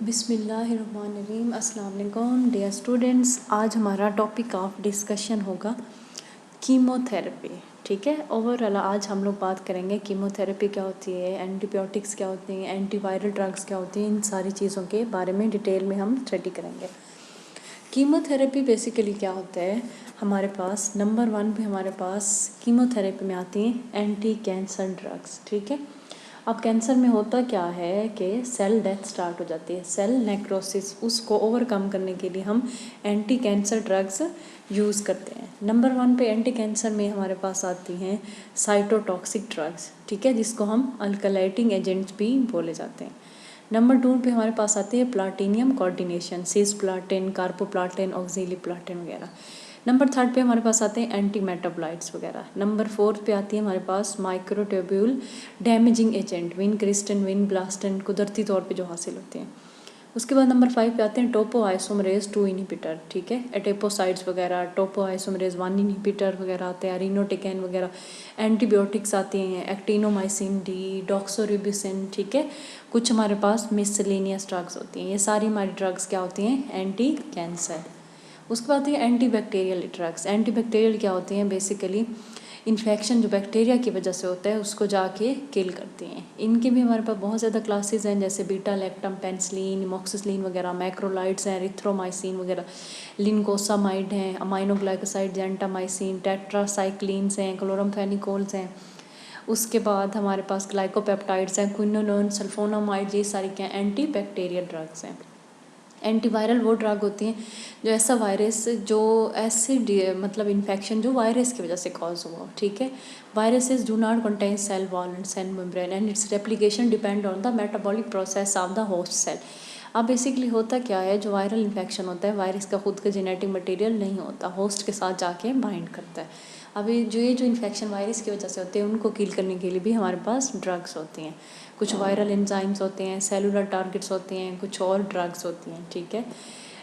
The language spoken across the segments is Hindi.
बिस्मिल्लाहिर्रहमानिर्रहीम। अस्सलाम वालेकुम डियर स्टूडेंट्स। आज हमारा टॉपिक ऑफ डिस्कशन होगा कीमोथेरेपी। ठीक है, ओवरऑल आज हम लोग बात करेंगे कीमोथेरेपी क्या होती है, एंटीबायोटिक्स क्या होती हैं, एंटीवायरल ड्रग्स क्या होती हैं, इन सारी चीज़ों के बारे में डिटेल में हम स्टडी करेंगे। कीमोथेरेपी बेसिकली क्या होता है, हमारे पास नंबर 1 पे हमारे पास कीमोथेरेपी में आती हैं एंटी कैंसर ड्रग्स। ठीक है, अब कैंसर में होता क्या है कि सेल डेथ स्टार्ट हो जाती है, सेल नेक्रोसिस, उसको ओवरकम करने के लिए हम एंटी कैंसर ड्रग्स यूज़ करते हैं। नंबर 1 पे एंटी कैंसर में हमारे पास आती हैं साइटोटॉक्सिक ड्रग्स। ठीक है, जिसको हम अल्कलाइटिंग एजेंट्स भी बोले जाते हैं। नंबर 2 पे हमारे पास आती है प्लाटिनियम कोऑर्डिनेशन, सिसप्लाटिन, कार्बोप्लाटिन, ऑक्सीलिप्लाटिन वगैरह। नंबर 3 पे हमारे पास आते हैं एंटी मेटाबोलाइट्स वगैरह। नंबर 4 पे आती है हमारे पास microtubule damaging agent, vincristine, vinblastine, कुदरती तौर पे जो हासिल होते हैं। उसके बाद नंबर 5 पे आते हैं टोपो आइसोमरेज 2 इनहिबिटर। ठीक है, एटेपोसाइड्स वगैरह, टोपो आइसोमरेज 1 इनहिबिटर वगैरह आते हैं, रिनोटिकेन वगैरह। एंटीबायोटिक्स आती हैं एक्टिनोमाइसिन डी, डॉक्सोरिबोसिन। ठीक है, कुछ हमारे पास मिसलेनियस ड्रग्स होती हैं। ये सारी हमारी ड्रग्स क्या होती हैं, एंटी कैंसर। उसके बाद है anti bacterial drugs. Anti bacterial क्या होती हैं, बेसिकली इन्फेक्शन जो बैक्टीरिया की वजह से होता है उसको जाके किल करती हैं। इनके भी हमारे पास बहुत ज़्यादा क्लासेस हैं, जैसे बीटा लैक्टम, पेनिसिलिन, इमोक्सिसिलिन वगैरह, मैक्रोलाइड्स हैं, एरिथ्रोमाइसिन वगैरह, लिनकोसामाइड हैं, अमाइनोग्लाइकोसाइड, जेंटामाइसिन, टेट्रासाइक्लिन्स हैं, क्लोरमफेनिकोल्स हैं। उसके बाद हमारे पास ग्लाइकोपेप्टाइड्स हैं, क्विनोलोन, सल्फोनामाइड, ये सारी क्या एंटी बैक्टीरियल ड्रग्स हैं। एंटीवायरल वो ड्रग होती हैं जो ऐसा वायरस, जो ऐसे मतलब इन्फेक्शन जो वायरस की वजह से कॉज हुआ। ठीक है, viruses do not contain cell wall and cell membrane and its replication depend on the metabolic process of the host cell. अब बेसिकली होता क्या है, जो वायरल इन्फेक्शन होता है, वायरस का खुद का जेनेटिक मटेरियल नहीं होता, होस्ट के साथ जाके बाइंड करता है। अब ये जो इन्फेक्शन वायरस की वजह से होते हैं उनको किल करने के लिए भी हमारे पास ड्रग्स होती हैं। कुछ वायरल एंजाइम्स होते हैं, सेलुलर टारगेट्स होते हैं, कुछ और ड्रग्स होती हैं। ठीक है,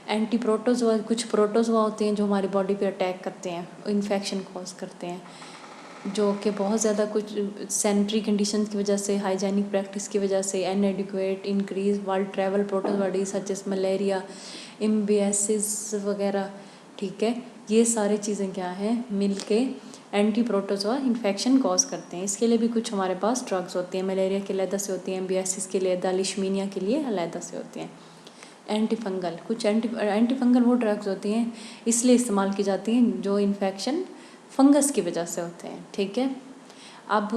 एंटी प्रोटोजोआ, कुछ प्रोटोजोआ होते हैं जो हमारी बॉडी पे अटैक करते हैं, इन्फेक्शन कॉज करते हैं, जो कि बहुत ज़्यादा कुछ सैनिटरी कंडीशन की वजह से, हाइजीनिक प्रैक्टिस की वजह से, inadequate increase world travel protozoa such as malaria, amoebiasis वगैरह। ठीक है, ये सारी चीज़ें क्या हैं, मिल के एंटी प्रोटोजोआ इन्फेक्शन कॉज करते हैं। इसके लिए भी कुछ हमारे पास ड्रग्स होती हैं, मलेरिया के अलहदा से होती हैं, एम्बियासिस के लिए, लिशमीनिया के लिए अलहदा से होती हैं। एंटी फंगल, कुछ एंटी फंगल वो ड्रग्स होती हैं इसलिए इस्तेमाल की जाती हैं जो इन्फेक्शन फंगस की वजह से होते हैं। ठीक है, अब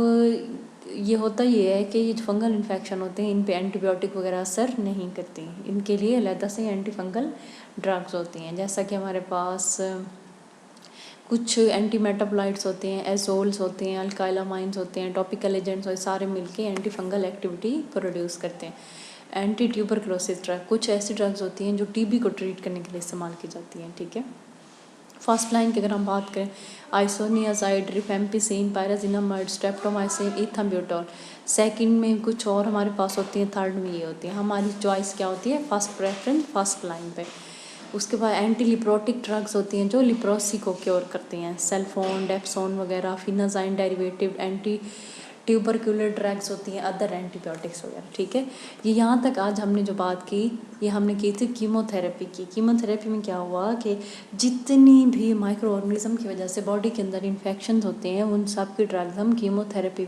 ये होता ये है कि ये जो फंगल इन्फेक्शन होते हैं इन पे एंटीबायोटिक वगैरह असर नहीं करती, इनके लिए अलहदा से एंटी फंगल ड्रग्स होती हैं। जैसा कि हमारे पास कुछ एंटी मेटाबोलाइट्स होते हैं, एजोल्स होते हैं, अल्काइलामाइंस होते हैं, टॉपिकल एजेंट्स और सारे मिलके एंटी फंगल एक्टिविटी प्रोड्यूस करते हैं। एंटी ट्यूबरक्लोसिस ड्रग, कुछ ऐसी ड्रग्स होती हैं जो टीबी को ट्रीट करने के लिए इस्तेमाल की जाती हैं। ठीक है, फर्स्ट लाइन की अगर हम बात करें, isoniazid, rifampicin, pyrazinamide, streptomycin, ethambutol. Second में कुछ और हमारे पास होती हैं, थर्ड में ये होती है। हमारी चॉइस क्या होती है, फर्स्ट प्रेफरेंस फर्स्ट लाइन पे। उसके बाद एंटी लिप्रोटिक ड्रग्स होती हैं जो लिप्रोसी को क्योर करती हैं, सेल्फोन, डेप्सोन वगैरह, फिनाजाइन डेरिवेटिव, एंटी ट्यूबरकुलर ड्रग्स होती हैं, अदर एंटीबायोटिक्स वगैरह। ठीक है, ये यहाँ तक आज हमने जो बात की ये हमने की थी कीमोथेरेपी की। कीमोथेरेपी में क्या हुआ कि जितनी भी माइक्रो ऑर्गेनिज्म की वजह से बॉडी के अंदर इन्फेक्शन होते हैं उन सब की ड्रग्स हम कीमोथेरेपी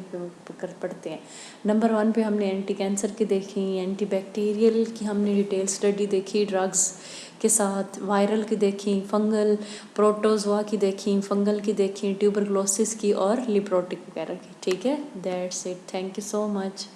कर पड़ते हैं। नंबर 1 पे हमने एंटी कैंसर की देखी, एंटी बैक्टीरियल की हमने डिटेल स्टडी देखी ड्रग्स के साथ, वायरल की देखी, फंगल प्रोटोजोआ की देखी, फंगल की देखी, ट्यूबरक्लोसिस की और लिप्रोटिक वगैरह की। ठीक है, that's it, thank you so much.